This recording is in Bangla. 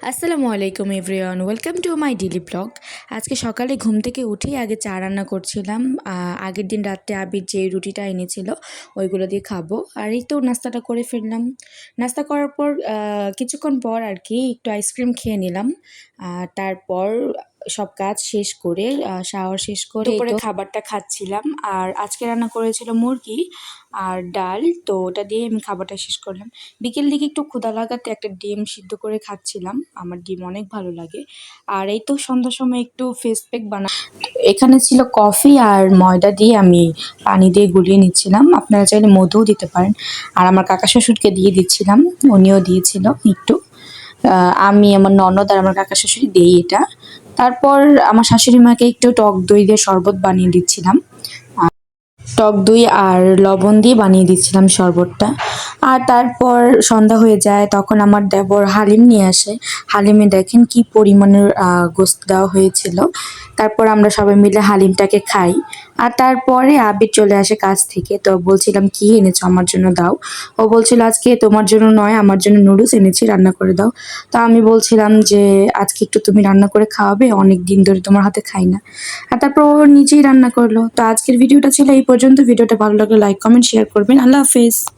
আসসালামু আলাইকুম everyone, welcome to my daily blog. আজকে সকালে ঘুম থেকে উঠেই আগে চা রান্না করছিলাম। আগের দিন রাত্রে আবির যে রুটিটা এনেছিল ওইগুলো দিয়ে খাবো। আর এই তো নাস্তাটা করে ফেললাম। নাস্তা করার পর কিছুক্ষণ পর আর কি একটু আইসক্রিম খেয়ে নিলাম। তারপর সব কাজ শেষ করে শাওয়ার শেষ করে দুপুরে খাবারটা খাচ্ছিলাম। আর আজকে রান্না করেছিল মুরগি আর ডাল, তো ওটা দিয়ে আমি খাবারটা শেষ করলাম। বিকেল দিকে একটু ক্ষুধা লাগাতে একটা ডিম সিদ্ধ করে খাচ্ছিলাম, আমার ডিম অনেক ভালো লাগে। আর এই তো সন্ধ্যার সময় একটু ফেস প্যাক এখানে ছিল কফি আর ময়দা দিয়ে আমি পানি দিয়ে গুলিয়ে নিচ্ছিলাম, আপনারা চাইলে মধুও দিতে পারেন। আর আমার কাকা শ্বশুরকে দিয়ে দিচ্ছিলাম, উনিও দিয়েছিল একটু। আমি, আমার ননদ আর আমার কাকা শাশুড়ি দেই এটা। তারপর আমার শাশুড়ি মাকে একটু টক দই দিয়ে শরবত বানিয়ে দিচ্ছিলাম। টক দই আর লবণ দিয়ে বানিয়ে দিচ্ছিলাম শরবতটা। আর তারপর সন্ধ্যা হয়ে যায়, তখন আমার দেবর হালিম নিয়ে আসে। হালিমে দেখেন কি পরিমাণের গোস্ত দেওয়া হয়েছিল। তারপর আমরা সবাই মিলে হালিমটাকে খাই। আর তারপরে আবির চলে আসে কাজ থেকে, তো বলছিলাম কি এনেছো আমার জন্য দাও। ও বলছিল আজকে তোমার জন্য নয়, আমার জন্য নুডলস এনেছি, রান্না করে দাও। তো আমি বলছিলাম যে আজকে একটু তুমি রান্না করে খাওয়াবে, অনেক দিন ধরে তোমার হাতে খাই না। আর তারপর ও নিজেই রান্না করলো। তো আজকের ভিডিওটা ছিল এই পর্যন্ত। ভিডিওটা ভালো লাগলে লাইক কমেন্ট শেয়ার করবেন। আল্লাহ হাফেজ।